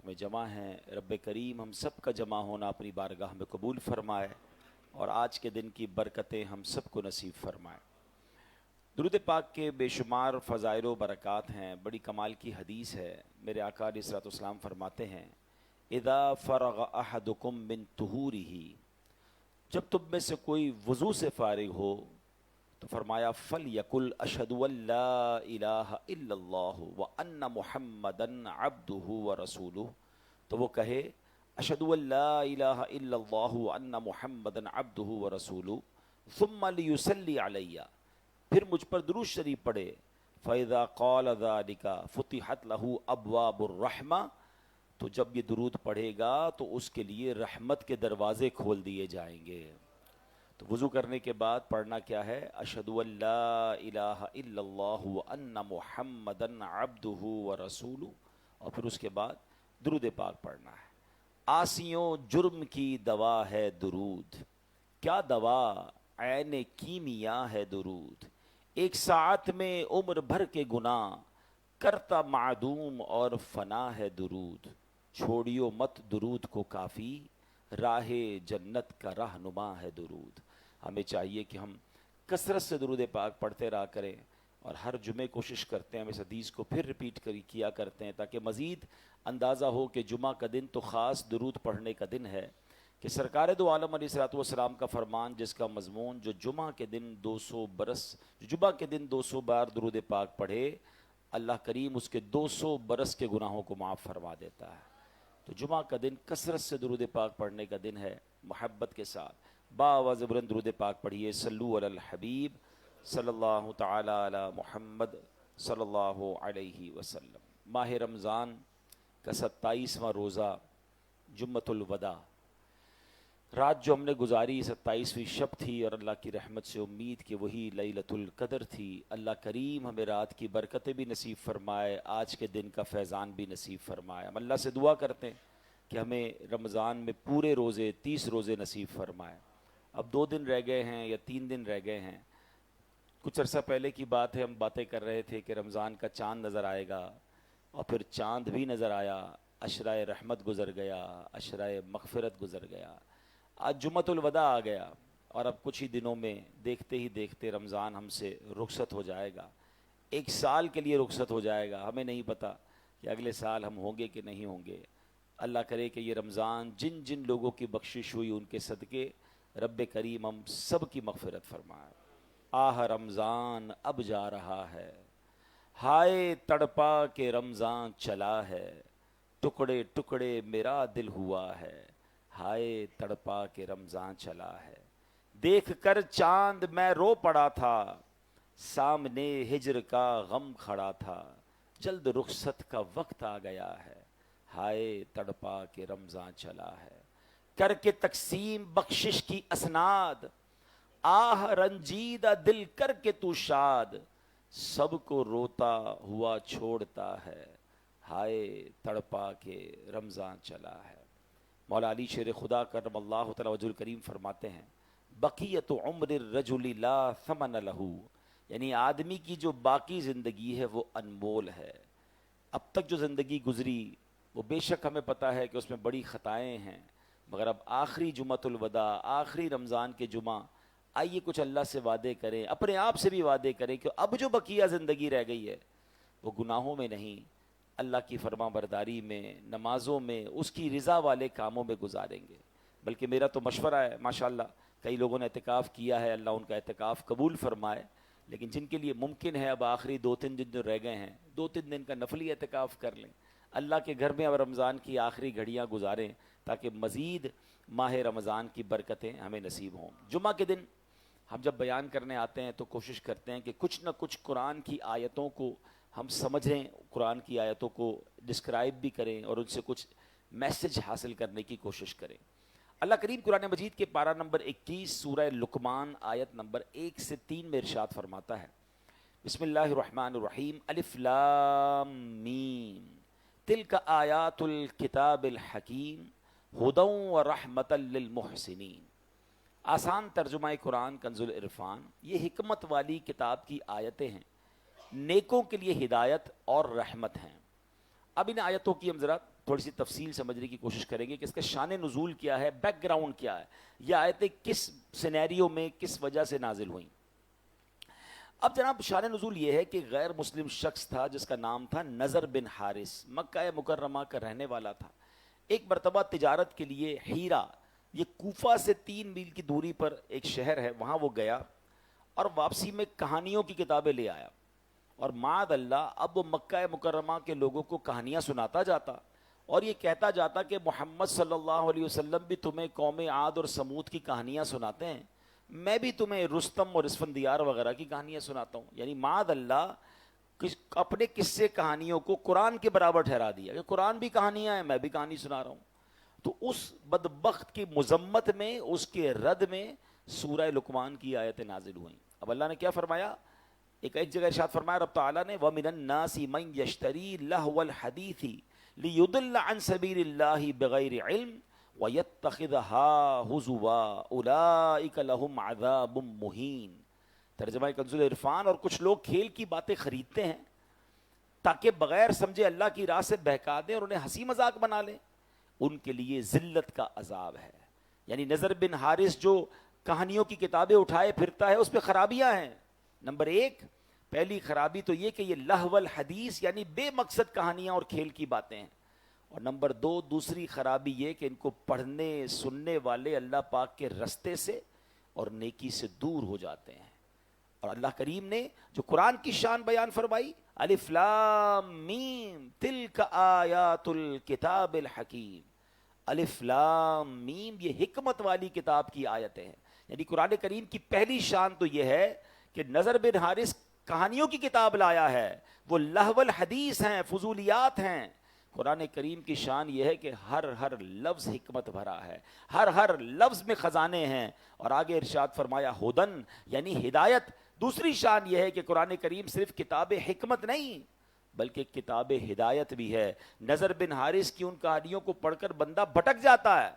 میں جمع ہیں، رب کریم ہم سب کا جمع ہونا اپنی بارگاہ میں قبول فرمائے اور آج کے دن کی برکتیں ہم سب کو نصیب فرمائے۔ درود پاک کے بے شمار فضائل و برکات ہیں، بڑی کمال کی حدیث ہے۔ میرے آقا علیہ الصلوۃ والسلام فرماتے ہیں اذا فرغ احدکم من طہورہ، جب تم میں سے کوئی وضو سے فارغ ہو تو فرمایا فَلْيَقُلْ أَشْهَدُ أَن لَا إِلَٰهَ إِلَّا اللَّهُ وَأَنَّ مُحَمَّدًا عَبْدُهُ وَرَسُولُهُ، تو وہ کہے أَشْهَدُ أَن لَا إِلَٰهَ إِلَّا اللَّهُ وَأَنَّ مُحَمَّدًا عَبْدُهُ وَرَسُولُهُ ثُمَّ لِيُصَلِّ عَلَيَّ، پھر مجھ پر درود شریف پڑھے۔ فَإِذَا قَالَ ذَلِكَ فُتِحَتْ لَهُ أَبْوَابُ الرَّحْمَةِ، تو جب یہ درود پڑھے گا تو اس کے لیے رحمت کے دروازے کھول دیے جائیں گے۔ تو وضو کرنے کے بعد پڑھنا کیا ہے؟ اشہد ان لا الہ الا اللہ وان محمدا عبدہ ورسولہ، اور پھر اس کے بعد درود پاک پڑھنا ہے۔ آسیوں جرم کی دوا ہے درود، کیا دوا عین کیمیا ہے درود، ایک ساعت میں عمر بھر کے گناہ کرتا معدوم اور فنا ہے درود، چھوڑیو مت درود کو کافی، راہ جنت کا رہنما ہے درود۔ ہمیں چاہیے کہ ہم کثرت سے درود پاک پڑھتے رہا کریں، اور ہر جمعے کوشش کرتے ہیں ہم اس حدیث کو پھر ریپیٹ کیا کرتے ہیں تاکہ مزید اندازہ ہو کہ جمعہ کا دن تو خاص درود پڑھنے کا دن ہے، کہ سرکار دو عالم علیہ الصلوۃ والسلام کا فرمان جس کا مضمون جو جمعہ کے دن 200 بار درود پاک پڑھے اللہ کریم اس کے 200 برس کے گناہوں کو معاف فرما دیتا ہے۔ تو جمعہ کا دن کثرت سے درود پاک پڑھنے کا دن ہے، محبت کے ساتھ باآواز بلند درود پاک پڑھیے۔ صلو علی الحبیب صلی اللہ تعالی علی محمد صلی اللہ علیہ وسلم۔ ماہ رمضان کا 27واں روزہ جمعۃ الوداع، رات جو ہم نے گزاری 27ویں شب تھی، اور اللہ کی رحمت سے امید کہ وہی لیلۃ القدر تھی۔ اللہ کریم ہمیں رات کی برکتیں بھی نصیب فرمائے، آج کے دن کا فیضان بھی نصیب فرمائے۔ ہم اللہ سے دعا کرتے ہیں کہ ہمیں رمضان میں پورے روزے 30 روزے نصیب فرمائے۔ اب 2 دن رہ گئے ہیں یا 3 دن رہ گئے ہیں۔ کچھ عرصہ پہلے کی بات ہے، ہم باتیں کر رہے تھے کہ رمضان کا چاند نظر آئے گا، اور پھر چاند بھی نظر آیا، عشرۂ رحمت گزر گیا، عشرۂ مغفرت گزر گیا، آج جمعۃ الوداع آ گیا، اور اب کچھ ہی دنوں میں دیکھتے ہی دیکھتے رمضان ہم سے رخصت ہو جائے گا، 1 سال کے لیے رخصت ہو جائے گا۔ ہمیں نہیں پتہ کہ اگلے سال ہم ہوں گے کہ نہیں ہوں گے۔ اللہ کرے کہ یہ رمضان جن جن لوگوں کی بخشش ہوئی ان کے صدقے رب کریم ہم سب کی مغفرت فرمائے۔ آہ رمضان اب جا رہا ہے، ہائے تڑپا کہ رمضان چلا ہے، ٹکڑے ٹکڑے میرا دل ہوا ہے، ہائے تڑپا کہ رمضان چلا ہے، دیکھ کر چاند میں رو پڑا تھا، سامنے ہجر کا غم کھڑا تھا، جلد رخصت کا وقت آ گیا ہے، ہائے تڑپا کہ رمضان چلا ہے، کر کے تقسیم بخشش کی اسناد، آہ رنجیدہ دل کر کے تو شاد، سب کو روتا ہوا چھوڑتا ہے، ہائے تڑپا کے رمضان چلا ہے۔ مولا علی شیر خدا کرم اللہ تعالی وجہ الکریم فرماتے ہیں بقیت عمر الرجل لا ثمن لہ، یعنی آدمی کی جو باقی زندگی ہے وہ انمول ہے۔ اب تک جو زندگی گزری وہ بے شک ہمیں پتہ ہے کہ اس میں بڑی خطائیں ہیں، مگر اب آخری جمعۃ الوداع، آخری رمضان کے جمعہ، آئیے کچھ اللہ سے وعدے کریں، اپنے آپ سے بھی وعدے کریں کہ اب جو بقیہ زندگی رہ گئی ہے وہ گناہوں میں نہیں، اللہ کی فرما برداری میں، نمازوں میں، اس کی رضا والے کاموں میں گزاریں گے۔ بلکہ میرا تو مشورہ ہے، ماشاءاللہ کئی لوگوں نے اعتکاف کیا ہے، اللہ ان کا اعتکاف قبول فرمائے، لیکن جن کے لیے ممکن ہے اب آخری 2-3 دن جو رہ گئے ہیں، 2-3 دن کا نفلی اعتکاف کر لیں، اللہ کے گھر میں اب رمضان کی آخری گھڑیاں گزاریں تاکہ مزید ماہ رمضان کی برکتیں ہمیں نصیب ہوں۔ جمعہ کے دن ہم جب بیان کرنے آتے ہیں تو کوشش کرتے ہیں کہ کچھ نہ کچھ قرآن کی آیتوں کو ہم سمجھیں، قرآن کی آیتوں کو ڈسکرائب بھی کریں اور ان سے کچھ میسج حاصل کرنے کی کوشش کریں۔ اللہ کریم قرآن مجید کے پارہ نمبر 21 سورہ لقمان آیت نمبر 1 سے 3 میں ارشاد فرماتا ہے بسم اللہ الرحمن الرحیم الف لام میم تلک آیات الکتاب الحکیم ہدی ورحمۃ للمحسنین۔ آسان ترجمہ قرآن کنز العرفان، یہ حکمت والی کتاب کی آیتیں ہیں، نیکوں کے لیے ہدایت اور رحمت ہیں۔ اب ان آیتوں کی ہم ذرا تھوڑی سی تفصیل سمجھنے کی کوشش کریں گے کہ اس کا شان نزول کیا ہے، بیک گراؤنڈ کیا ہے، یہ آیتیں کس سینیریو میں کس وجہ سے نازل ہوئیں۔ اب جناب شان نزول یہ ہے کہ غیر مسلم شخص تھا جس کا نام تھا نضر بن حارث، مکہ مکرمہ کا رہنے والا تھا۔ ایک مرتبہ تجارت کے لیے ہیرا، یہ کوفہ سے 3 میل کی دوری پر ایک شہر ہے، وہاں وہ گیا اور واپسی میں کہانیوں کی کتابیں لے آیا، اور معاذ اللہ اب وہ مکہ مکرمہ کے لوگوں کو کہانیاں سناتا جاتا اور یہ کہتا جاتا کہ محمد صلی اللہ علیہ وسلم بھی تمہیں قوم عاد اور سمود کی کہانیاں سناتے ہیں، میں بھی تمہیں رستم اور اسفندیار وغیرہ کی کہانیاں سناتا ہوں۔ یعنی معاذ اللہ اپنے قصے کہانیوں کو قرآن کے برابر ٹھہرا دیا کہ قرآن بھی کہانیاں ہیں، میں بھی کہانی سنا رہا ہوں۔ تو اس بدبخت کی مذمت میں، اس کے رد میں سورہ لقمان کی آیتیں نازل ہوئیں۔ اب اللہ نے کیا فرمایا؟ ایک جگہ ارشاد فرمایا رب تعالیٰ نے وَمِنَ النَّاسِ مَن يَشْتَرِي لَهْوَ الْحَدِيثِ لِيُضِلَّ عَن سَبِيلِ اللَّهِ بِغَيْرِ عِلْمٍ وَيَتَّخِذَهَا هُزُوًا أُولَٰئِكَ لَهُمْ عَذَابٌ مُّهِينٌ۔ ترجمہ کنز العرفان، اور کچھ لوگ کھیل کی باتیں خریدتے ہیں تاکہ بغیر سمجھے اللہ کی راہ سے بہکا دیں اور انہیں ہنسی مذاق بنا لیں، ان کے لیے ذلت کا عذاب ہے۔ یعنی نضر بن حارث جو کہانیوں کی کتابیں اٹھائے پھرتا ہے، اس پہ خرابیاں ہیں۔ نمبر 1، پہلی خرابی تو یہ کہ یہ لہو الحدیث یعنی بے مقصد کہانیاں اور کھیل کی باتیں ہیں، اور نمبر 2 دوسری خرابی یہ کہ ان کو پڑھنے سننے والے اللہ پاک کے رستے سے اور نیکی سے دور ہو جاتے ہیں۔ اور اللہ کریم نے جو قرآن کی شان بیان فرمائی، الف لام میم تلک آیات الکتاب الحکیم، الف لام میم یہ حکمت والی کتاب کی آیتیں ہیں۔ یعنی قرآن کریم کی پہلی شان تو یہ ہے کہ نضر بن حارث کہانیوں کی کتاب لایا ہے، وہ لہو الحدیث ہیں، فضولیات ہیں۔ قرآن کریم کی شان یہ ہے کہ ہر لفظ حکمت بھرا ہے، ہر لفظ میں خزانے ہیں۔ اور آگے ارشاد فرمایا ہدن یعنی ہدایت۔ دوسری شان یہ ہے کہ قرآن کریم صرف کتاب حکمت نہیں بلکہ کتاب ہدایت بھی ہے۔ نضر بن حارث کی ان کہانیوں کو پڑھ کر بندہ بھٹک جاتا ہے،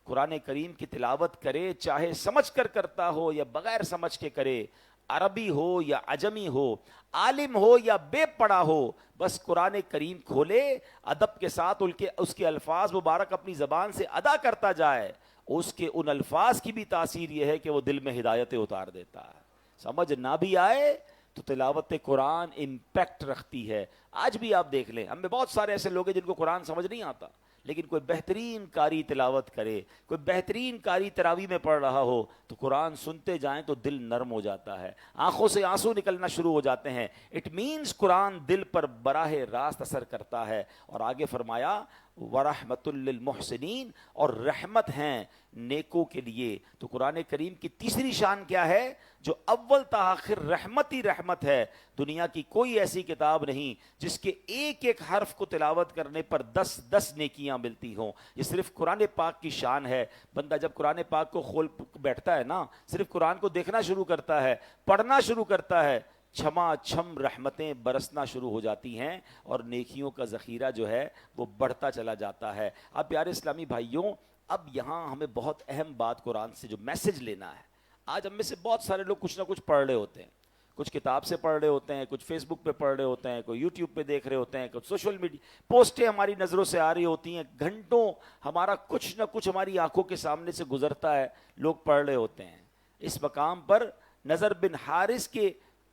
قرآن کریم کی تلاوت کرے چاہے سمجھ کر کرتا ہو یا بغیر سمجھ کے کرے، عربی ہو یا عجمی ہو، عالم ہو یا بے پڑھا ہو، بس قرآن کریم کھولے، ادب کے ساتھ اس کے الفاظ مبارک اپنی زبان سے ادا کرتا جائے، اس کے ان الفاظ کی بھی تاثیر یہ ہے کہ وہ دل میں ہدایتیں اتار دیتا ہے۔ سمجھ نہ بھی آئے تو تلاوت قرآن امپیکٹ رکھتی ہے۔ آج بھی آپ دیکھ لیں، ہم میں بہت سارے ایسے لوگ ہیں جن کو قرآن سمجھ نہیں آتا، لیکن کوئی بہترین قاری تلاوت کرے، کوئی بہترین قاری تراویح میں پڑھ رہا ہو تو قرآن سنتے جائیں تو دل نرم ہو جاتا ہے، آنکھوں سے آنسو نکلنا شروع ہو جاتے ہیں۔ اٹ مینز قرآن دل پر براہ راست اثر کرتا ہے۔ اور آگے فرمایا وَرَحْمَةٌ لِّلْمُحْسِنِينَ، اور رحمت ہیں نیکوں کے لیے۔ تو قرآن کریم کی تیسری شان کیا ہے؟ جو اول تا آخر رحمت ہی رحمت ہے۔ دنیا کی کوئی ایسی کتاب نہیں جس کے ایک ایک حرف کو تلاوت کرنے پر 10 نیکیاں ملتی ہوں، یہ صرف قرآن پاک کی شان ہے۔ بندہ جب قرآن پاک کو کھول بیٹھتا ہے نا، صرف قرآن کو دیکھنا شروع کرتا ہے، پڑھنا شروع کرتا ہے، چھما چھم رحمتیں برسنا شروع ہو جاتی ہیں اور نیکیوں کا ذخیرہ جو ہے وہ بڑھتا چلا جاتا ہے۔ اب پیارے اسلامی بھائیوں، اب یہاں ہمیں بہت اہم بات قرآن سے جو میسج لینا ہے۔ آج ہم میں سے بہت سارے لوگ کچھ نہ کچھ پڑھ رہے ہوتے ہیں، کچھ کتاب سے پڑھ رہے ہوتے ہیں، کچھ فیس بک پہ پڑھ رہے ہوتے ہیں، کوئی یوٹیوب پہ دیکھ رہے ہوتے ہیں، کچھ سوشل میڈیا پوسٹیں ہماری نظروں سے آ رہی ہوتی ہیں، گھنٹوں ہمارا کچھ نہ کچھ ہماری آنکھوں کے سامنے سے گزرتا ہے، لوگ پڑھ رہے ہوتے ہیں۔ اس مقام پر نضر بن حارث کے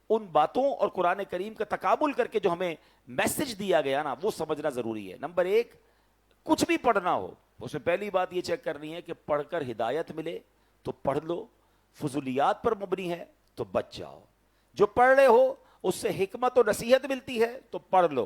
ان باتوں اور قرآن کریم کا تقابل کر کے جو ہمیں میسج دیا گیا نا، وہ سمجھنا ضروری ہے۔ نمبر 1، کچھ بھی پڑھنا ہو اس میں پہلی بات یہ چیک کرنی ہے کہ پڑھ کر ہدایت ملے تو پڑھ لو، فضولیات پر مبنی ہے تو بچ جاؤ۔ جو پڑھ رہے ہو اس سے حکمت و نصیحت ملتی ہے تو پڑھ لو،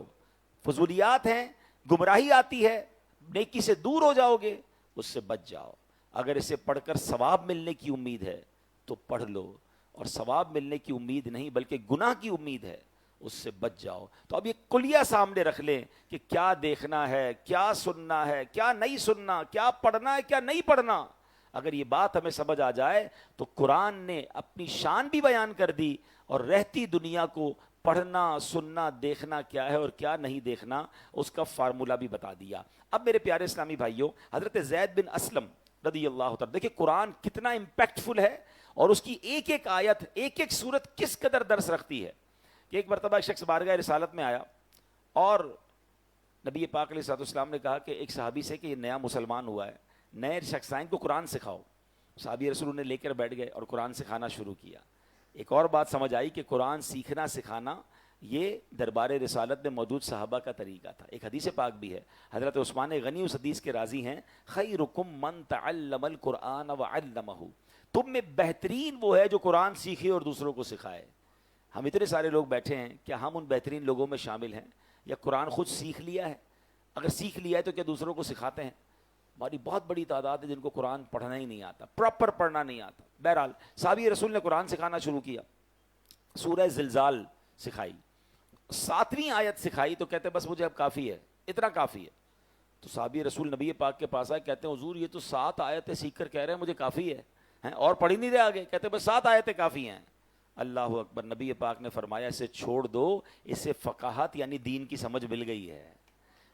فضولیات ہیں، گمراہی آتی ہے، نیکی سے دور ہو جاؤ گے، اس سے بچ جاؤ۔ اگر اسے پڑھ کر ثواب ملنے کی امید ہے تو پڑھ لو، اور ثواب ملنے کی امید نہیں بلکہ گناہ کی امید ہے، اس سے بچ جاؤ۔ تو اب یہ کلیہ سامنے رکھ لیں کہ کیا دیکھنا ہے، کیا سننا ہے، کیا نہیں سننا، کیا پڑھنا ہے، کیا نہیں پڑھنا۔ اگر یہ بات ہمیں سمجھ آ جائے تو قرآن نے اپنی شان بھی بیان کر دی، اور رہتی دنیا کو پڑھنا سننا دیکھنا کیا ہے اور کیا نہیں دیکھنا اس کا فارمولہ بھی بتا دیا۔ اب میرے پیارے اسلامی بھائیوں، حضرت زید بن اسلم رضی اللہ تعالیٰ، دیکھیں قرآن کتنا امپیکٹ فل ہے اور اس کی ایک ایک آیت، ایک ایک سورت کس قدر درس رکھتی ہے۔ کہ ایک مرتبہ ایک شخص بارگاہ رسالت میں آیا اور نبی پاک علیہ الصلوۃ والسلام نے کہا کہ ایک صحابی سے کہ یہ نیا مسلمان ہوا ہے، نئے شخص آئیں کو قرآن سکھاؤ. صحابی رسول نے لے کر بیٹھ گئے اور قرآن سکھانا شروع کیا. ایک اور بات سمجھ آئی کہ قرآن سیکھنا سکھانا یہ دربار رسالت میں موجود صحابہ کا طریقہ تھا. ایک حدیث پاک بھی ہے، حضرت عثمان غنی اس حدیث کے راضی ہیں، خیرکم من تعلم القرآن وعلمہ، تم میں بہترین وہ ہے جو قرآن سیکھے اور دوسروں کو سکھائے. ہم اتنے سارے لوگ بیٹھے ہیں، کیا ہم ان بہترین لوگوں میں شامل ہیں؟ یا قرآن خود سیکھ لیا ہے؟ اگر سیکھ لیا ہے تو کیا دوسروں کو سکھاتے ہیں؟ ہماری بہت بڑی تعداد ہے جن کو قرآن پڑھنا ہی نہیں آتا، پراپر پڑھنا نہیں آتا. بہرحال صحابی رسول نے قرآن سکھانا شروع کیا. سورہ زلزال سکھائی، 7ویں آیت سکھائی تو کہتے بس مجھے اب کافی ہے، اتنا کافی ہے. تو صحابی رسول نبی پاک کے پاس آئے، کہتے ہیں حضور یہ تو 7 آیتیں سیکھ کر کہہ رہے ہیں مجھے کافی ہے، اور پڑھ ہی نہیں رہے آگے. کہتے بس 7 آیتیں کافی ہیں. اللہ اکبر. نبی پاک نے فرمایا اسے چھوڑ دو، اس سے فقاہت یعنی دین کی سمجھ مل گئی ہے.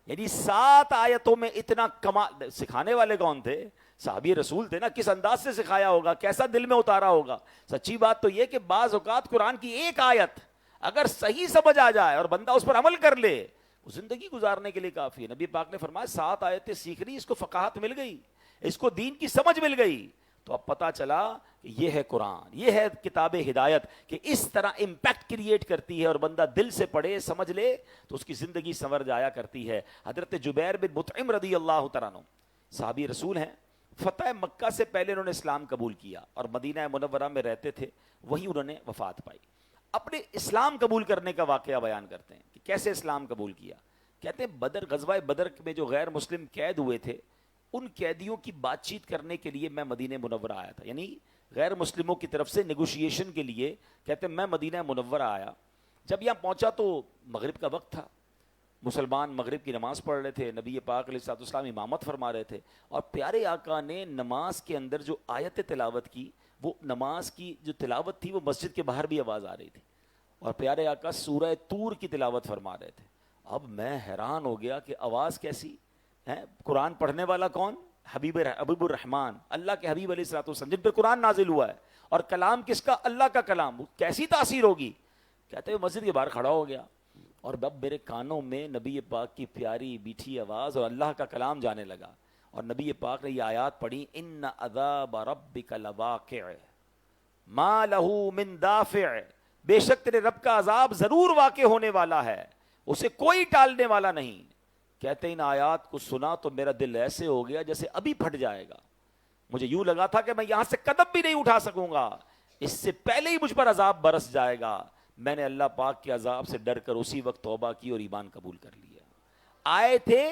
یعنی 7 آیتوں میں اتنا کمال. سکھانے والے کون تھے؟ صحابی رسول تھے نا. کس انداز سے سکھایا ہوگا، کیسا دل میں اتارا ہوگا. سچی بات تو یہ کہ بعض اوقات قرآن کی ایک آیت اگر صحیح سمجھ آ جائے اور بندہ اس پر عمل کر لے، زندگی گزارنے کے لیے کافی ہے. نبی پاک نے فرمایا 7 آیتیں سیکھ لی، اس کو فقاہت مل گئی، اس کو دین کی سمجھ مل گئی. تو اب پتا چلا کہ یہ ہے قرآن، یہ ہے کتاب ہدایت، کہ اس طرح امپیکٹ کریٹ کرتی ہے اور بندہ دل سے پڑھے سمجھ لے تو اس کی زندگی سنور جایا کرتی ہے. حضرت جبیر بن مطعم رضی اللہ تعالیٰ عنہ صحابی رسول ہیں. فتح مکہ سے پہلے انہوں نے اسلام قبول کیا اور مدینہ منورہ میں رہتے تھے، وہیں انہوں نے وفات پائی. اپنے اسلام قبول کرنے کا واقعہ بیان کرتے ہیں کہ کیسے اسلام قبول کیا. کہتے ہیں بدر، غزوہ بدر میں جو غیر مسلم قید ہوئے تھے ان قیدیوں کی بات چیت کرنے کے لیے میں مدینہ منورہ آیا تھا. یعنی غیر مسلموں کی طرف سے نیگوشیشن کے لیے کہتے ہیں میں مدینہ منورہ آیا. جب یہاں پہنچا تو مغرب کا وقت تھا، مسلمان مغرب کی نماز پڑھ رہے تھے، نبی پاک علیہ الصلوۃ والسلام امامت فرما رہے تھے، اور پیارے آقا نے نماز کے اندر جو آیت تلاوت کی، وہ نماز کی جو تلاوت تھی وہ مسجد کے باہر بھی آواز آ رہی تھی، اور پیارے آقا سورہ طور کی تلاوت فرما رہے تھے. اب میں حیران ہو گیا کہ آواز کیسی ہے. قرآن پڑھنے والا کون؟ حبیب الرحمن، اللہ کے حبیب علیہ الصلوۃ والسلام جن پہ قرآن نازل ہوا ہے، اور کلام کس کا؟ اللہ کا کلام. کیسی تاثیر ہوگی. کہتے ہیں مسجد کے باہر کھڑا ہو گیا اور اب میرے کانوں میں نبی پاک کی پیاری میٹھی آواز اور اللہ کا کلام جانے لگا. اور نبی پاک نے یہ آیات پڑھی، ان عذاب ربک لواقع ما لہ من دافع، بے شک تیرے رب کا عذاب ضرور واقع ہونے والا ہے، اسے کوئی ٹالنے والا نہیں. کہتے ان آیات کو سنا تو میرا دل ایسے ہو گیا جیسے ابھی پھٹ جائے گا. مجھے یوں لگا تھا کہ میں یہاں سے قدم بھی نہیں اٹھا سکوں گا، اس سے پہلے ہی مجھ پر عذاب برس جائے گا. میں نے اللہ پاک کے عذاب سے ڈر کر اسی وقت توبہ کی اور ایمان قبول کر لیا. آئے تھے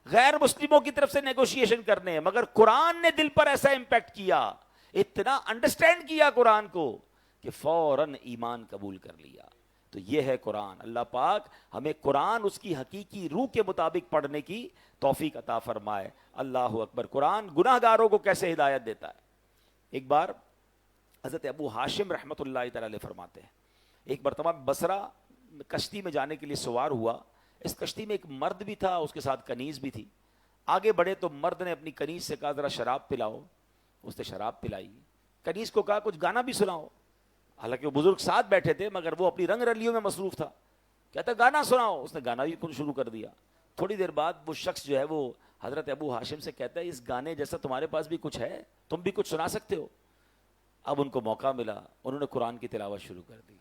غیر مسلموں کی طرف سے نیگوشیشن کرنے، مگر قرآن نے دل پر ایسا امپیکٹ کیا، اتنا انڈرسٹینڈ کیا قرآن کو کہ فوراً ایمان قبول کر لیا. تو یہ ہے قرآن. اللہ پاک ہمیں قرآن اس کی حقیقی روح کے مطابق پڑھنے کی توفیق عطا فرمائے. اللہ اکبر. قرآن گناہ گاروں کو کیسے ہدایت دیتا ہے. ایک بار حضرت ابو ہاشم رحمۃ اللہ تعالی علیہ فرماتے ہیں، ایک مرتبہ بصرہ کشتی میں جانے کے لیے سوار ہوا. اس کشتی میں ایک مرد بھی تھا، اس کے ساتھ کنیز بھی تھی. آگے بڑھے تو مرد نے اپنی کنیز سے کہا ذرا شراب پلاؤ. اس نے شراب پلائی. کنیز کو کہا کچھ گانا بھی سناؤ. حالانکہ وہ بزرگ ساتھ بیٹھے تھے مگر وہ اپنی رنگ رلیوں میں مصروف تھا. کہتا گانا سناؤ. اس نے گانا بھی شروع کر دیا. تھوڑی دیر بعد وہ شخص جو ہے وہ حضرت ابو ہاشم سے کہتا ہے اس گانے جیسا تمہارے پاس بھی کچھ ہے، تم بھی کچھ سنا سکتے ہو. اب ان کو موقع ملا، انہوں نے قرآن کی تلاوت شروع کر دی.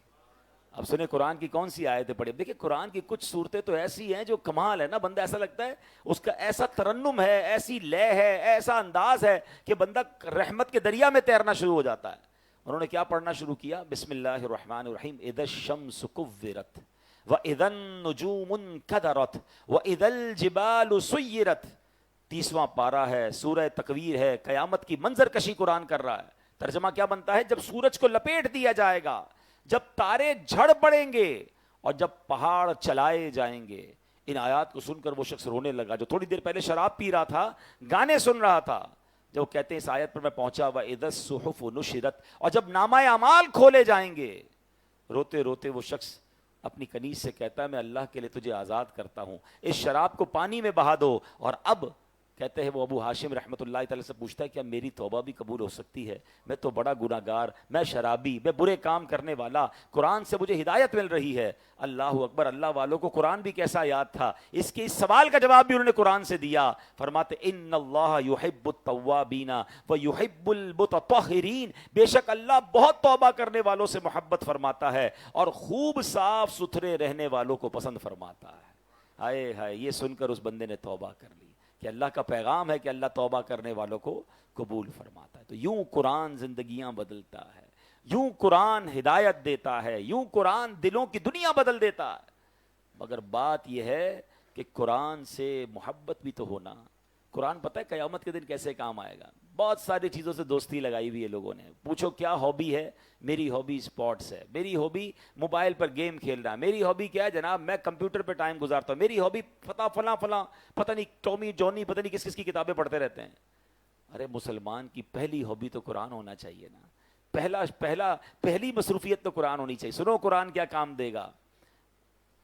اب سنیں قرآن کی کون سی آیتیں پڑھی. دیکھیں قرآن کی کچھ صورتیں تو ایسی ہیں جو کمال ہے نا، بندہ ایسا لگتا ہے اس کا ایسا ترنم ہے، ایسی لے ہے، ایسا انداز ہے کہ بندہ رحمت کے دریا میں تیرنا شروع ہو جاتا ہے. انہوں نے کیا پڑھنا شروع کیا؟ بسم اللہ الرحمن الرحیم. اذا الشمس کورت واذا النجوم انکدرت واذا الجبال سیرت. 30واں پارہ ہے، سورہ تکویر ہے، قیامت کی منظر کشی قرآن کر رہا ہے. ترجمہ کیا بنتا ہے؟ جب سورج کو لپیٹ دیا جائے گا، جب تارے جھڑ پڑیں گے اور جب پہاڑ چلائے جائیں گے. ان آیات کو سن کر وہ شخص رونے لگا جو تھوڑی دیر پہلے شراب پی رہا تھا، گانے سن رہا تھا. جب وہ کہتے ہیں اس آیت پر میں پہنچا وَإِذَا الصُّحُفُ نُشِرَتْ، اور جب نامہ اعمال کھولے جائیں گے. روتے روتے وہ شخص اپنی کنیز سے کہتا ہے میں اللہ کے لیے تجھے آزاد کرتا ہوں، اس شراب کو پانی میں بہا دو اور اب کہتے ہیں وہ ابو ہاشم رحمۃ اللہ تعالی سے پوچھتا ہے کیا میری توبہ بھی قبول ہو سکتی ہے؟ میں تو بڑا گناہ گار، میں شرابی، میں برے کام کرنے والا، قرآن سے مجھے ہدایت مل رہی ہے۔ اللہ اکبر، اللہ والوں کو قرآن بھی کیسا یاد تھا، اس کے اس سوال کا جواب بھی انہوں نے قرآن سے دیا۔ فرماتے ان اللہ یحب التوابین ویحب المتطہرین، بے شک اللہ بہت توبہ کرنے والوں سے محبت فرماتا ہے اور خوب صاف ستھرے رہنے والوں کو پسند فرماتا ہے۔ ہائے ہائے، یہ سن کر اس بندے نے توبہ کر لی کہ اللہ کا پیغام ہے کہ اللہ توبہ کرنے والوں کو قبول فرماتا ہے۔ تو یوں قرآن زندگیاں بدلتا ہے، یوں قرآن ہدایت دیتا ہے، یوں قرآن دلوں کی دنیا بدل دیتا ہے۔ مگر بات یہ ہے کہ قرآن سے محبت بھی تو ہونا۔ قرآن پتہ ہے قیامت کے دن کیسے کام آئے گا؟ بہت ساری چیزوں سے دوستی لگائی ہوئی ہے لوگوں نے۔ پوچھو کیا ہابی ہے؟ میری ہابی اسپورٹس ہے، میری ہابی موبائل پر گیم کھیلنا ہے، میری ہابی کیا ہے جناب میں کمپیوٹر پہ ٹائم گزارتا ہوں، میری ہابی فلاں پتہ نہیں ٹامی جونی پتہ نہیں کس کس کی کتابیں پڑھتے رہتے ہیں۔ ارے مسلمان کی پہلی ہابی تو قرآن ہونا چاہیے نا، پہلی مصروفیت تو قرآن ہونی چاہیے۔ سنو قرآن کیا کام دے گا۔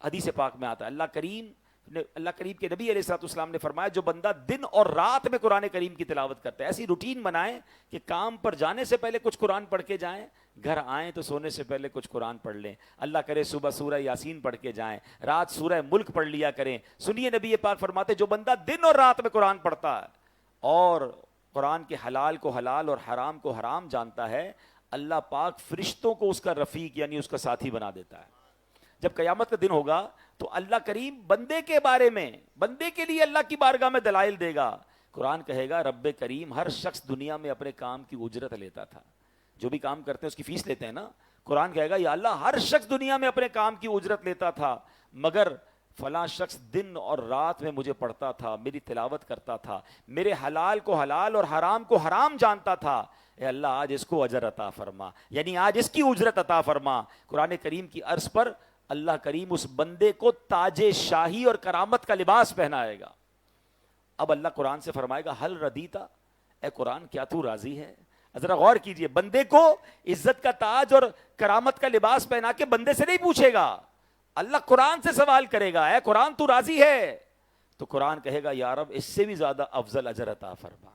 حدیث پاک میں آتا ہے اللہ کریم کے نبی علیہ الصلوۃ والسلام نے فرمایا جو بندہ دن اور رات میں قرآن کریم کی تلاوت کرتا ہے، ایسی روٹین بنائیں کہ کام پر جانے سے پہلے کچھ قرآن پڑھ کے جائیں، گھر آئیں تو سونے سے پہلے کچھ قرآن پڑھ لیں، اللہ کرے صبح سورہ یاسین پڑھ کے جائیں، رات سورہ ملک پڑھ لیا کریں۔ سنیے نبی پاک فرماتے جو بندہ دن اور رات میں قرآن پڑھتا ہے اور قرآن کے حلال کو حلال اور حرام کو حرام جانتا ہے، اللہ پاک فرشتوں کو اس کا رفیق یعنی اس کا ساتھی بنا دیتا ہے۔ جب قیامت کا دن ہوگا تو اللہ کریم بندے کے بارے میں، بندے کے لیے اللہ کی بارگاہ میں دلائل دے گا۔ قرآن کہے گا رب کریم ہر شخص دنیا میں اپنے کام کی اجرت لیتا تھا، جو بھی کام کرتے ہیں اس کی فیس لیتے ہیں نا۔ قرآن کہے گا یا اللہ ہر شخص دنیا میں اپنے کام کی اجرت لیتا تھا، مگر فلاں شخص دن اور رات میں مجھے پڑھتا تھا، میری تلاوت کرتا تھا، میرے حلال کو حلال اور حرام کو حرام جانتا تھا، اے اللہ آج اس کو اجر عطا فرما، یعنی آج اس کی اجرت عطا فرما۔ قرآن کریم کی عرض پر اللہ کریم اس بندے کو تاج شاہی اور کرامت کا لباس پہنائے گا۔ اب اللہ قرآن سے فرمائے گا حل ردیتا، اے قرآن کیا تو راضی ہے؟ ذرا غور کیجئے، بندے کو عزت کا تاج اور کرامت کا لباس پہنا کے بندے سے نہیں پوچھے گا، اللہ قرآن سے سوال کرے گا، اے قرآن تو راضی ہے؟ تو قرآن کہے گا یا رب اس سے بھی زیادہ افضل اجر عطا فرما۔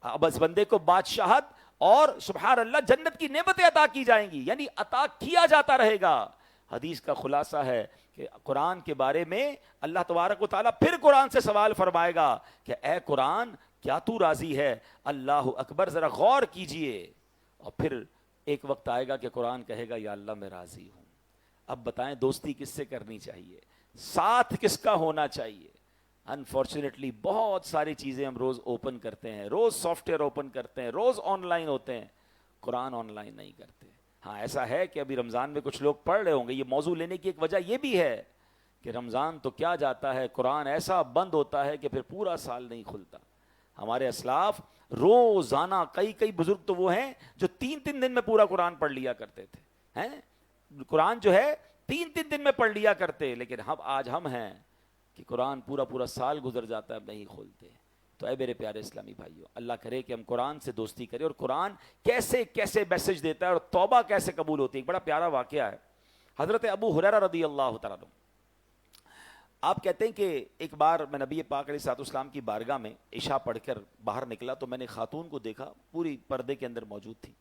اب اس بندے کو بادشاہت اور سبحان اللہ جنت کی نعمتیں عطا کی جائیں گی، یعنی عطا کیا جاتا رہے گا۔ حدیث کا خلاصہ ہے کہ قرآن کے بارے میں اللہ تبارک و تعالیٰ پھر قرآن سے سوال فرمائے گا کہ اے قرآن کیا تو راضی ہے؟ اللہ اکبر، ذرا غور کیجئے۔ اور پھر ایک وقت آئے گا کہ قرآن کہے گا یا اللہ میں راضی ہوں۔ اب بتائیں دوستی کس سے کرنی چاہیے، ساتھ کس کا ہونا چاہیے؟ انفارچونیٹلی بہت ساری چیزیں ہم روز اوپن کرتے ہیں، روز سافٹ ویئر اوپن کرتے ہیں، روز آن لائن ہوتے ہیں، قرآن آن لائن نہیں کرتے۔ ہاں ایسا ہے کہ ابھی رمضان میں کچھ لوگ پڑھ رہے ہوں گے، یہ موضوع لینے کی ایک وجہ یہ بھی ہے کہ رمضان تو کیا جاتا ہے، قرآن ایسا بند ہوتا ہے کہ پھر پورا سال نہیں کھلتا۔ ہمارے اسلاف روزانہ کئی بزرگ تو وہ ہیں جو 3 دن میں پورا قرآن پڑھ لیا کرتے تھے، ہیں قرآن جو ہے 3 دن میں پڑھ لیا کرتے، لیکن آج ہم ہیں کہ قرآن پورا سال گزر جاتا ہے نہیں کھولتے۔ تو اے میرے پیارے اسلامی بھائیوں، اللہ کرے کہ ہم قرآن سے دوستی کریں، اور قرآن کیسے میسج دیتا ہے اور توبہ کیسے قبول ہوتی ہے۔ ایک بڑا پیارا واقعہ ہے، حضرت ابو ہریرہ رضی اللہ تعالیٰ عنہ، آپ کہتے ہیں کہ ایک بار میں نبی پاک علیہ الصلوۃ والسلام کی بارگاہ میں عشاء پڑھ کر باہر نکلا تو میں نے خاتون کو دیکھا، پوری پردے کے اندر موجود تھی۔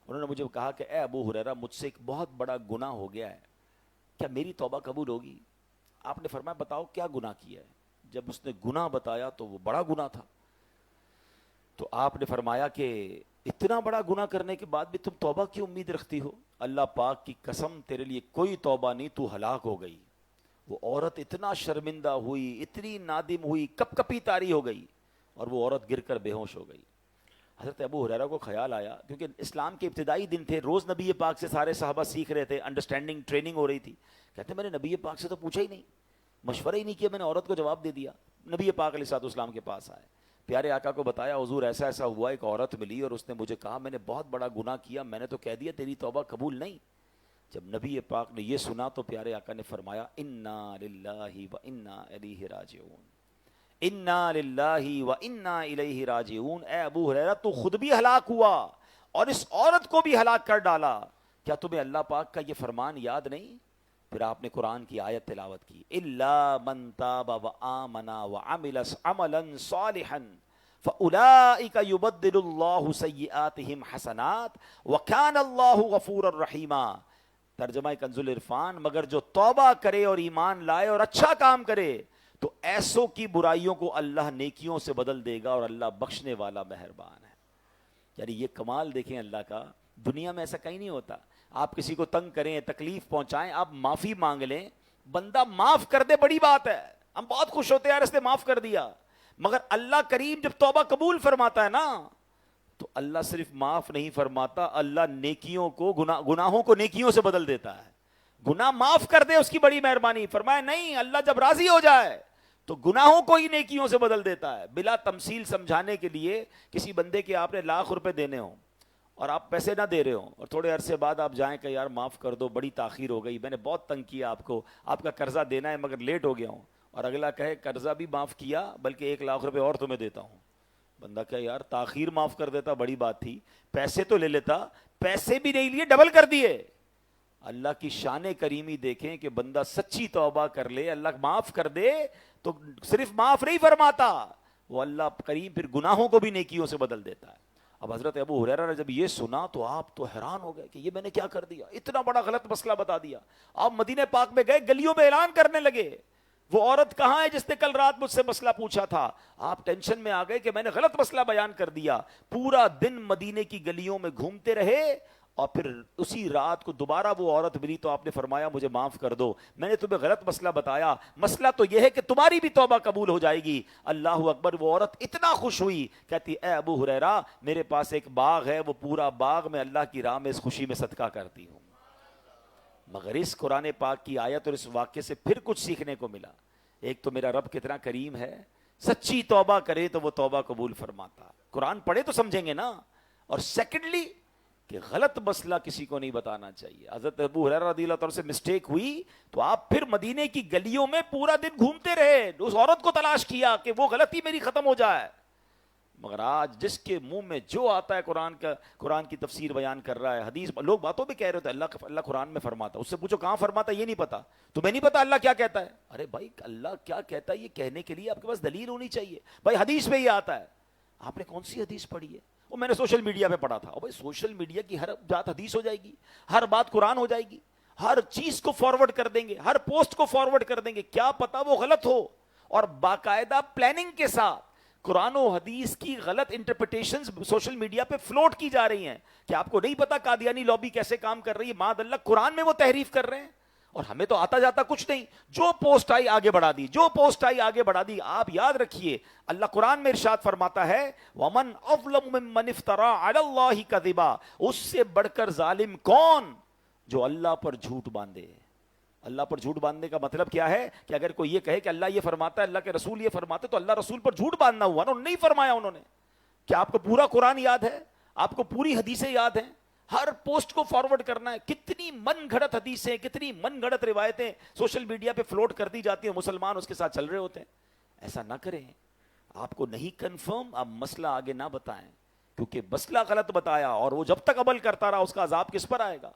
انہوں نے مجھے کہا کہ اے ابو ہریرہ مجھ سے ایک بہت بڑا گناہ ہو گیا ہے، کیا میری توبہ قبول ہوگی؟ آپ نے فرمایا بتاؤ کیا گناہ کیا ہے؟ جب اس نے گناہ بتایا تو وہ بڑا گناہ تھا، تو آپ نے فرمایا کہ اتنا بڑا گناہ کرنے کے بعد بھی تم توبہ کی امید رکھتی ہو؟ اللہ پاک کی قسم تیرے لیے کوئی توبہ نہیں، تو ہلاک ہو گئی۔ وہ عورت اتنا شرمندہ ہوئی، اتنی نادم ہوئی، کپ کپی طاری ہو گئی، اور وہ عورت گر کر بے ہوش ہو گئی۔ حضرت ابو ہریرہ کو خیال آیا، کیونکہ اسلام کے ابتدائی دن تھے، روز نبی پاک سے سارے صحابہ سیکھ رہے تھے، انڈرسٹینڈنگ ٹریننگ ہو رہی تھی۔ کہتے ہیں میں نے نبی پاک سے تو پوچھا ہی نہیں، مشورہ ہی نہیں کیا، میں نے عورت کو جواب دے دیا۔ نبی پاک علیہ الصلوۃ والسلام کے پاس آئے، پیارے آقا کو بتایا حضور ایسا ایسا ہوا، ایک عورت ملی اور اس نے مجھے کہا میں نے بہت بڑا گناہ کیا، میں نے تو کہہ دیا تیری توبہ قبول نہیں۔ جب نبی پاک نے یہ سنا تو پیارے آقا نے فرمایا انا للہ و انا الیہ راجعون، انا للہ و انا الیہ راجعون۔ اے ابو ہریرہ تو خود بھی ہلاک ہوا اور اس عورت کو بھی ہلاک کر ڈالا، کیا تمہیں اللہ پاک کا یہ فرمان یاد نہیں؟ پھر آپ نے قرآن کی آیت تلاوت کی، الا من تاب وآمن وعمل عملا صالحا فاولئک یبدل اللہ سیئاتہم حسنات وکان اللہ غفورا رحیما۔ ترجمہ کنز العرفان، مگر جو توبہ کرے اور ایمان لائے اور اچھا کام کرے تو ایسوں کی برائیوں کو اللہ نیکیوں سے بدل دے گا، اور اللہ بخشنے والا مہربان ہے۔ یعنی یہ کمال دیکھیں اللہ کا، دنیا میں ایسا کہیں نہیں ہوتا۔ آپ کسی کو تنگ کریں، تکلیف پہنچائیں، آپ معافی مانگ لیں، بندہ معاف کر دے، بڑی بات ہے، ہم بہت خوش ہوتے ہیں یار اس نے معاف کر دیا۔ مگر اللہ کریم جب توبہ قبول فرماتا ہے نا، تو اللہ صرف معاف نہیں فرماتا، اللہ نیکیوں کو گناہوں کو نیکیوں سے بدل دیتا ہے۔ گناہ معاف کر دے اس کی بڑی مہربانی، فرمایا نہیں، اللہ جب راضی ہو جائے تو گناہوں کو ہی نیکیوں سے بدل دیتا ہے۔ بلا تمثیل سمجھانے کے لیے، کسی بندے کے آپ نے لاکھ روپے دینے ہوں اور آپ پیسے نہ دے رہے ہوں، اور تھوڑے عرصے بعد آپ جائیں کہ یار معاف کر دو، بڑی تاخیر ہو گئی، میں نے بہت تنگ کیا آپ کو، آپ کا قرضہ دینا ہے مگر لیٹ ہو گیا ہوں، اور اگلا کہے قرضہ بھی معاف کیا بلکہ 1,00,000 روپے اور تمہیں دیتا ہوں۔ بندہ کہ یار تاخیر معاف کر دیتا بڑی بات تھی، پیسے تو لے لیتا، پیسے بھی نہیں لیے، ڈبل کر دیے۔ اللہ کی شان کریمی دیکھیں کہ بندہ سچی توبہ کر لے، اللہ معاف کر دے تو صرف معاف نہیں فرماتا، وہ اللہ کریم پھر گناہوں کو بھی نیکیوں سے بدل دیتا ہے۔ اب حضرت ابو ہریرہ نے جب یہ سنا تو آپ تو حیران ہو گئے کہ یہ میں نے کیا کر دیا، اتنا بڑا غلط مسئلہ بتا دیا۔ آپ مدینہ پاک میں گئے، گلیوں میں اعلان کرنے لگے، وہ عورت کہاں ہے جس نے کل رات مجھ سے مسئلہ پوچھا تھا؟ آپ ٹینشن میں آ گئے کہ میں نے غلط مسئلہ بیان کر دیا۔ پورا دن مدینے کی گلیوں میں گھومتے رہے، اور پھر اسی رات کو دوبارہ وہ عورت ملی تو آپ نے فرمایا مجھے معاف کر دو، میں نے تمہیں غلط مسئلہ بتایا، مسئلہ تو یہ ہے کہ تمہاری بھی توبہ قبول ہو جائے گی۔ اللہ اکبر۔ وہ عورت اتنا خوش ہوئی، کہتی اے ابو ہریرہ میرے پاس ایک باغ ہے، وہ پورا باغ میں اللہ کی راہ میں اس خوشی میں صدقہ کرتی ہوں۔ مگر اس قرآن پاک کی آیت اور اس واقعے سے پھر کچھ سیکھنے کو ملا۔ ایک تو میرا رب کتنا کریم ہے، سچی توبہ کرے تو وہ توبہ قبول فرماتا، قرآن پڑھے تو سمجھیں گے نا۔ اور سیکنڈلی کہ غلط مسئلہ کسی کو نہیں بتانا چاہیے۔ حضرت ابو ہریرہ رضی اللہ تعالیٰ سے مسٹیک ہوئی تو آپ پھر مدینے کی گلیوں میں پورا دن گھومتے رہے، اس عورت کو تلاش کیا کہ وہ غلطی میری ختم ہو جائے۔ مگر آج جس کے منہ میں جو آتا ہے قرآن کی تفسیر بیان کر رہا ہے، حدیث، لوگ باتوں میں کہہ رہے ہوتے اللہ قرآن میں فرماتا، اس سے پوچھو کہاں فرماتا ہے، یہ نہیں پتا، تمہیں نہیں پتا اللہ کیا کہتا ہے؟ ارے بھائی اللہ کیا کہتا ہے یہ کہنے کے لیے آپ کے پاس دلیل ہونی چاہیے۔ بھائی حدیث میں یہ آتا ہے، آپ نے کون سی حدیث پڑھی ہے؟ وہ میں نے سوشل میڈیا پہ پڑھا تھا۔ بھائی سوشل میڈیا کی ہر بات حدیث ہو جائے گی، ہر بات قرآن ہو جائے گی، ہر چیز کو فارورڈ کر دیں گے، ہر پوسٹ کو فارورڈ کر دیں گے، کیا پتا وہ غلط ہو، اور باقاعدہ پلاننگ کے ساتھ قرآن و حدیث کی غلط انٹرپریٹیشنز سوشل میڈیا پہ فلوٹ کی جا رہی ہیں کہ آپ کو نہیں پتا قادیانی لابی کیسے کام کر رہی ہے، معاذ اللہ قرآن میں وہ تحریف کر رہے ہیں، اور ہمیں تو آتا جاتا کچھ نہیں، جو پوسٹ آئی آگے بڑھا دی، جو پوسٹ آئی آگے بڑھا دی۔ آپ یاد رکھیے اللہ قرآن میں ارشاد فرماتا ہے وَمَنْ أَظْلَمُ مِمَّنِ افْتَرَىٰ عَلَى اللَّهِ كَذِبًا، اس سے بڑھ کر ظالم کون جو اللہ پر جھوٹ باندھے۔ اللہ پر جھوٹ باندھنے کا مطلب کیا ہے کہ اگر کوئی یہ کہے کہ اللہ یہ فرماتا ہے، اللہ کے رسول یہ فرماتے، تو اللہ رسول پر جھوٹ باندھنا ہوا نا، انہوں نے نہیں فرمایا۔ انہوں نے کیا آپ کو پورا قرآن یاد ہے؟ آپ کو پوری حدیثیں یاد ہیں؟ ہر پوسٹ کو فارورڈ کرنا ہے؟ کتنی من گھڑت حدیثیں، کتنی من گھڑت روایتیں سوشل میڈیا پہ فلوٹ کر دی جاتی ہیں، مسلمان اس کے ساتھ چل رہے ہوتے ہیں۔ ایسا نہ کریں، آپ کو نہیں کنفرم آپ مسئلہ آگے نہ بتائیں، کیونکہ مسئلہ غلط بتایا اور وہ جب تک عمل کرتا رہا اس کا عذاب کس پر آئے گا۔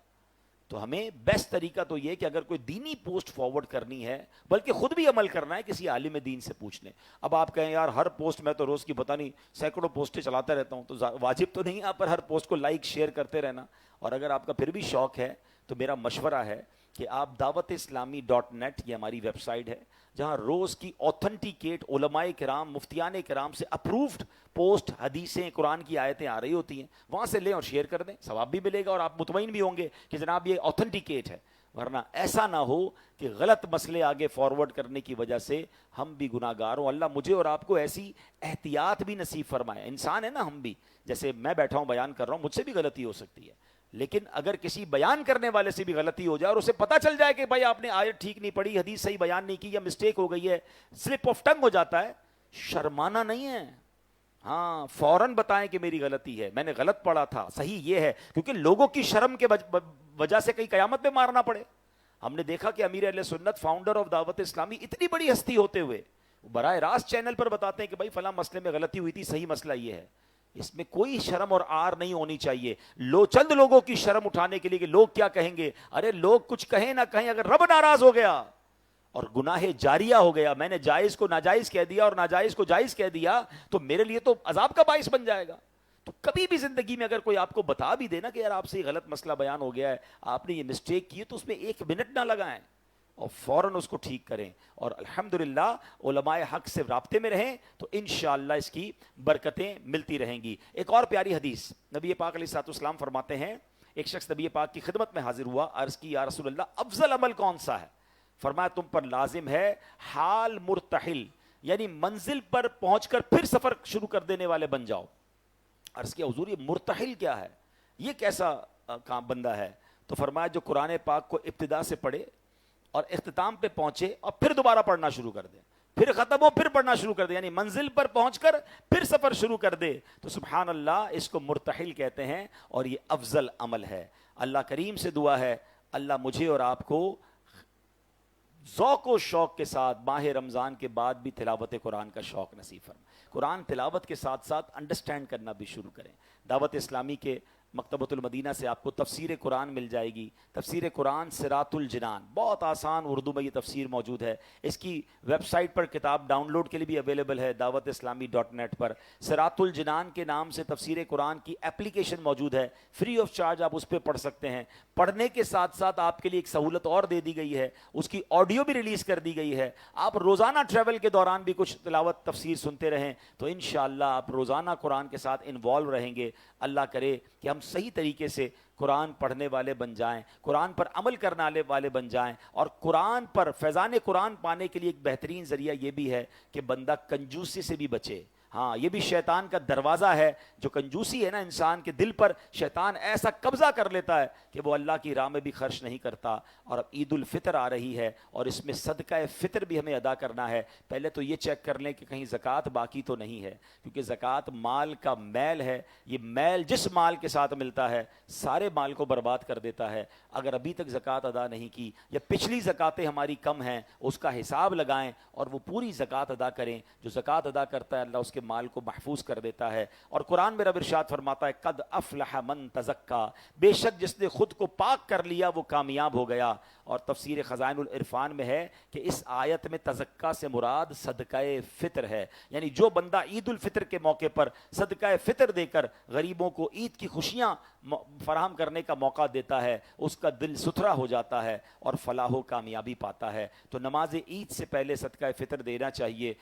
تو ہمیں بیسٹ طریقہ تو یہ کہ اگر کوئی دینی پوسٹ فارورڈ کرنی ہے، بلکہ خود بھی عمل کرنا ہے، کسی عالم دین سے پوچھ لیں۔ اب آپ کہیں یار ہر پوسٹ میں تو روز کی پتہ نہیں سینکڑوں پوسٹیں چلاتا رہتا ہوں، تو واجب تو نہیں آپ پر ہر پوسٹ کو لائک شیئر کرتے رہنا۔ اور اگر آپ کا پھر بھی شوق ہے تو میرا مشورہ ہے کہ آپ dawat-islami.net یہ ہماری ویب سائٹ ہے، جہاں روز کی اوتھنٹیکیٹ علماء کرام، مفتیان کرام سے اپروفڈ پوسٹ، حدیثیں، قرآن کی آیتیں آ رہی ہوتی ہیں، وہاں سے لیں اور شیئر کر دیں، ثواب بھی ملے گا اور آپ مطمئن بھی ہوں گے کہ جناب یہ اوتھنٹیکیٹ ہے۔ ورنہ ایسا نہ ہو کہ غلط مسئلے آگے فارورڈ کرنے کی وجہ سے ہم بھی گناہ گار ہوں۔ اللہ مجھے اور آپ کو ایسی احتیاط بھی نصیب فرمائے۔ انسان ہے نا ہم بھی، جیسے میں بیٹھا ہوں بیان کر رہا ہوں، مجھ سے بھی غلطی ہو سکتی ہے، لیکن اگر کسی بیان کرنے والے سے بھی غلطی ہو جائے اور اسے پتہ چل جائے کہ بھائی آپ نے آیت ٹھیک نہیں پڑھی، حدیث صحیح بیان نہیں کی، یا مسٹیک ہو گئی ہے، سلپ آف ٹنگ ہو جاتا ہے، شرمانا نہیں ہے، ہاں فوراً بتائیں کہ میری غلطی ہے، میں نے غلط پڑھا تھا، صحیح یہ ہے، کیونکہ لوگوں کی شرم کے وجہ سے کئی قیامت میں مارنا پڑے۔ ہم نے دیکھا کہ امیر اہل سنت، فاؤنڈر آف دعوت اسلامی، اتنی بڑی ہستی ہوتے ہوئے براہ راست چینل پر بتاتے ہیں کہ بھائی فلاں مسئلے میں غلطی ہوئی تھی، صحیح مسئلہ یہ ہے۔ اس میں کوئی شرم اور آر نہیں ہونی چاہیے. چند لوگوں کی شرم اٹھانے کے لیے کہ لوگ کیا کہیں گے. ارے لوگ کچھ کہیں نہ کہیں, اگر رب ناراض ہو گیا اور گناہ جاریہ ہو گیا, میں نے جائز کو ناجائز کہہ دیا اور ناجائز کو جائز کہہ دیا, تو میرے لیے تو عذاب کا باعث بن جائے گا. تو کبھی بھی زندگی میں اگر کوئی آپ کو بتا بھی دے نا کہ یار آپ سے یہ غلط مسئلہ بیان ہو گیا ہے, آپ نے یہ مسٹیک کی ہے, تو اس میں 1 منٹ نہ لگائیں اور فوراً اس کو ٹھیک کریں, اور الحمدللہ علماء حق سے رابطے میں رہیں تو انشاءاللہ اس کی برکتیں ملتی رہیں گی. ایک اور پیاری حدیث, نبی پاک علیہ الصلوۃ والسلام فرماتے ہیں, ایک شخص نبی پاک کی خدمت میں حاضر ہوا, عرض کی یا رسول اللہ افضل عمل کون سا ہے؟ فرمایا تم پر لازم ہے حال مرتحل, یعنی منزل پر پہنچ کر پھر سفر شروع کر دینے والے بن جاؤ. عرض کیا حضور یہ مرتحل کیا ہے, یہ کیسا کام بندہ ہے؟ تو فرمایا جو قرآن پاک کو ابتدا سے پڑھے اور اختتام پہ پہنچے اور پھر دوبارہ پڑھنا شروع کر دے, پھر ختم ہو پھر پڑھنا شروع کر دے, یعنی منزل پر پہنچ کر پھر سفر شروع کر دے, تو سبحان اللہ اس کو مرتحل کہتے ہیں, اور یہ افضل عمل ہے. اللہ کریم سے دعا ہے اللہ مجھے اور آپ کو ذوق و شوق کے ساتھ ماہ رمضان کے بعد بھی تلاوت قرآن کا شوق نصیب فرمائے. قرآن تلاوت کے ساتھ ساتھ انڈرسٹینڈ کرنا بھی شروع کریں. دعوت اسلامی کے مکتبۃ المدینہ سے آپ کو تفسیر قرآن مل جائے گی. تفسیر قرآن صراط الجنان, بہت آسان اردو میں یہ تفسیر موجود ہے. اس کی ویب سائٹ پر کتاب ڈاؤن لوڈ کے لیے بھی اویلیبل ہے, dawatIslami.net پر. صراط الجنان کے نام سے تفسیر قرآن کی اپلیکیشن موجود ہے, فری آف چارج آپ اس پہ پڑھ سکتے ہیں. پڑھنے کے ساتھ ساتھ آپ کے لیے ایک سہولت اور دے دی گئی ہے, اس کی آڈیو بھی ریلیز کر دی گئی ہے. آپ روزانہ ٹریول کے دوران بھی کچھ تلاوت تفسیر سنتے رہیں تو انشاءاللہ آپ روزانہ قرآن کے ساتھ انوالو رہیں گے. اللہ کرے کہ ہم صحیح طریقے سے قرآن پڑھنے والے بن جائیں, قرآن پر عمل کرنے والے بن جائیں, اور قرآن پر فیضان قرآن پانے کے لیے ایک بہترین ذریعہ یہ بھی ہے کہ بندہ کنجوسی سے بھی بچے. ہاں یہ بھی شیطان کا دروازہ ہے, جو کنجوسی ہے نا انسان کے دل پر, شیطان ایسا قبضہ کر لیتا ہے کہ وہ اللہ کی راہ میں بھی خرچ نہیں کرتا. اور اب عید الفطر آ رہی ہے اور اس میں صدقہ فطر بھی ہمیں ادا کرنا ہے. پہلے تو یہ چیک کر لیں کہ کہیں زکوٰۃ باقی تو نہیں ہے, کیونکہ زکوٰۃ مال کا میل ہے. یہ میل جس مال کے ساتھ ملتا ہے سارے مال کو برباد کر دیتا ہے. اگر ابھی تک زکوٰۃ ادا نہیں کی یا پچھلی زکوٰتیں ہماری کم ہیں, اس کا حساب لگائیں اور وہ پوری زکوٰۃ ادا کریں. جو زکوٰۃ ادا کرتا ہے اللہ اس کے مال کو محفوظ کر دیتا ہے. اور قرآن میں رب ارشاد فرماتا ہے قد افلح من تزکا, بے شک جس نے خود کو پاک کر لیا وہ کامیاب ہو گیا. اور تفسیر خزائن العرفان میں ہے کہ اس آیت میں تزکا سے مراد صدقہ فطر ہے, یعنی جو بندہ عید الفطر کے موقع پر صدقہ فطر دے کر غریبوں کو عید کی خوشیاں فراہم کرنے کا موقع دیتا ہے, اس کا دل ستھرا ہو جاتا ہے اور فلاح و کامیابی پاتا ہے. تو نماز عید سے پہلے صدقہ فطر دینا چاہیے.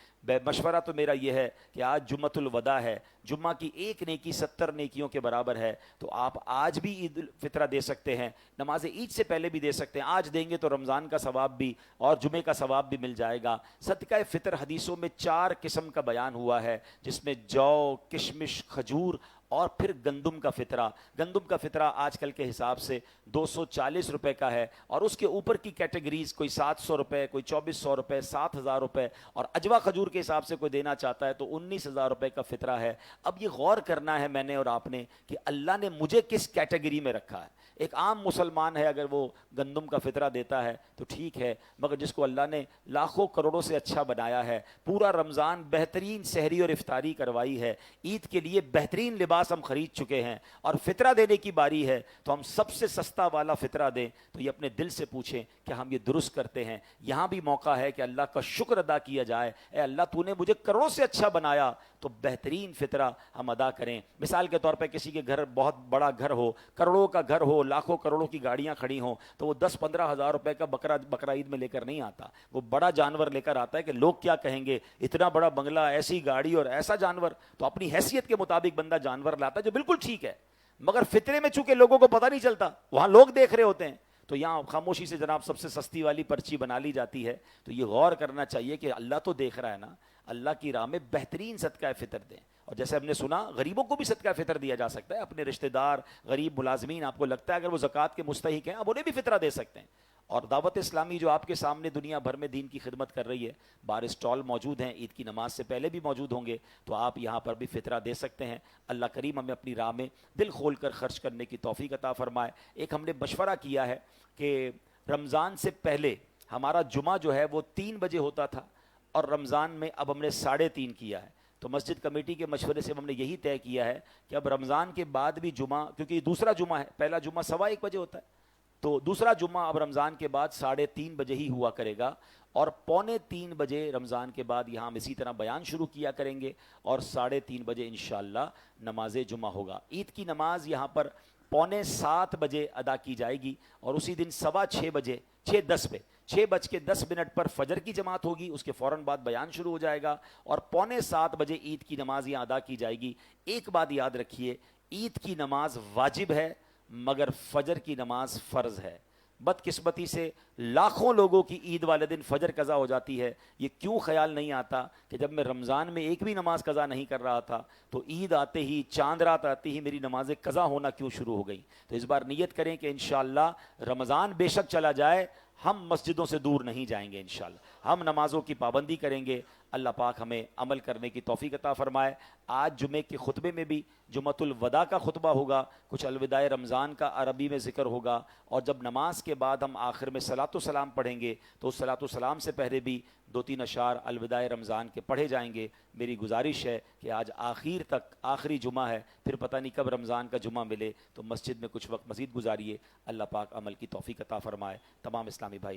مشورہ تو میرا یہ ہے کہ آج جمعۃ الوداع ہے, جمعہ کی ایک نیکی 70 نیکیوں کے برابر ہے, تو آپ آج بھی عید الفطرہ دے سکتے ہیں, نماز عید سے پہلے بھی دے سکتے ہیں. آج دیں گے تو رمضان کا ثواب بھی اور جمعے کا ثواب بھی مل جائے گا. صدقہ فطر حدیثوں میں 4 قسم کا بیان ہوا ہے, جس میں جو, کشمش, کھجور اور پھر گندم کا فطرہ. گندم کا فطرہ آج کل کے حساب سے 240 روپے کا ہے, اور اس کے اوپر کی کیٹیگریز کوئی 700 روپے, کوئی 2400 روپے, 7000 روپے, اور اجوا کھجور کے حساب سے کوئی دینا چاہتا ہے تو 19000 روپے کا فطرہ ہے. اب یہ غور کرنا ہے میں نے اور آپ نے کہ اللہ نے مجھے کس کیٹیگری میں رکھا ہے. ایک عام مسلمان ہے اگر وہ گندم کا فطرہ دیتا ہے تو ٹھیک ہے, مگر جس کو اللہ نے لاکھوں کروڑوں سے اچھا بنایا ہے, پورا رمضان بہترین سحری اور افطاری کروائی ہے, عید کے لیے بہترین لباس ہم خرید چکے ہیں, اور فطرہ دینے کی باری ہے تو ہم سب سے سستا والا فطرہ دیں, تو یہ اپنے دل سے پوچھیں کہ ہم یہ درست کرتے ہیں. یہاں بھی موقع ہے کہ اللہ کا شکر ادا کیا جائے, اے اللہ تو نے مجھے کروڑوں سے اچھا بنایا, تو بہترین فطرہ ہم ادا کریں. مثال کے طور پہ کسی کے گھر بہت بڑا گھر ہو, کروڑوں کا گھر ہو, لاکھوں کروڑوں کی گاڑیاں کھڑی ہوں, تو وہ 10-15 ہزار روپے کا بکرا عید میں لے کر نہیں آتا, وہ بڑا جانور لے کر آتا ہے کہ لوگ کیا کہیں گے, اتنا بڑا بنگلہ, ایسی گاڑی اور ایسا جانور. تو اپنی حیثیت کے مطابق بندہ جانور لاتا ہے جو بالکل ٹھیک ہے, مگر فطرے میں چونکہ لوگوں کو پتہ نہیں چلتا, وہاں لوگ دیکھ رہے ہوتے ہیں, تو یہاں خاموشی سے جناب سب سے سستی والی پرچی بنا لی جاتی ہے. تو یہ غور کرنا چاہیے کہ اللہ تو دیکھ رہا ہے نا, اللہ کی راہ میں بہترین صدقہ فطر دیں. اور جیسے ہم نے سنا غریبوں کو بھی صدقہ فطر دیا جا سکتا ہے, اپنے رشتہ دار غریب ملازمین آپ کو لگتا ہے اگر وہ زکوٰۃ کے مستحق ہیں اب انہیں بھی فطرہ دے سکتے ہیں. اور دعوت اسلامی جو آپ کے سامنے دنیا بھر میں دین کی خدمت کر رہی ہے, بار اسٹال موجود ہیں, عید کی نماز سے پہلے بھی موجود ہوں گے, تو آپ یہاں پر بھی فطرہ دے سکتے ہیں. اللہ کریم ہمیں اپنی راہ میں دل کھول کر خرچ کرنے کی توفیق عطا فرمائے. ایک ہم نے مشورہ کیا ہے کہ رمضان سے پہلے ہمارا جمعہ جو ہے وہ 3 بجے ہوتا تھا, اور رمضان میں اب ہم نے 3:30 کیا ہے. تو تو مسجد کمیٹی کے مشورے سے ہم نے یہی طے کیا ہے کہ اب رمضان کے بعد بھی جمعہ، کیونکہ یہ دوسرا جمعہ ہے، پہلا جمعہ 1:15 بجے ہوتا ہے، تو دوسرا جمعہ اب رمضان کے بعد 3:30 بجے ہی ہوا کرے گا، اور 2:45 بجے رمضان کے بعد یہاں ہم اسی طرح بیان شروع کیا کریں گے، اور 3:30 بجے انشاءاللہ نماز جمعہ ہوگا۔ عید کی نماز یہاں پر 6:45 بجے ادا کی جائے گی، اور اسی دن 6:15 بجے 6:10 پہ 6:10 پر فجر کی جماعت ہوگی، اس کے فوراً بعد بیان شروع ہو جائے گا، اور 6:45 بجے عید کی نماز یہاں ادا کی جائے گی۔ ایک بات یاد رکھیے، عید کی نماز واجب ہے مگر فجر کی نماز فرض ہے۔ بدقسمتی سے لاکھوں لوگوں کی عید والے دن فجر قضا ہو جاتی ہے، یہ کیوں خیال نہیں آتا کہ جب میں رمضان میں ایک بھی نماز قضا نہیں کر رہا تھا تو عید آتے ہی، چاند رات آتے ہی میری نمازیں قضا ہونا کیوں شروع ہو گئیں؟ تو اس بار نیت کریں کہ انشاءاللہ رمضان بے شک چلا جائے، ہم مسجدوں سے دور نہیں جائیں گے، انشاءاللہ ہم نمازوں کی پابندی کریں گے۔ اللہ پاک ہمیں عمل کرنے کی توفیق عطا فرمائے۔ آج جمعے کے خطبے میں بھی جمعۃ الوداع کا خطبہ ہوگا، کچھ الوداع رمضان کا عربی میں ذکر ہوگا، اور جب نماز کے بعد ہم آخر میں صلاۃ و سلام پڑھیں گے تو صلاۃ و سلام سے پہلے بھی 2-3 اشعار الوداع رمضان کے پڑھے جائیں گے۔ میری گزارش ہے کہ آج آخر تک آخری جمعہ ہے، پھر پتہ نہیں کب رمضان کا جمعہ ملے، تو مسجد میں کچھ وقت مزید گزاریے۔ اللہ پاک عمل کی توفیق عطا فرمائے۔ تمام اسلامی بھائی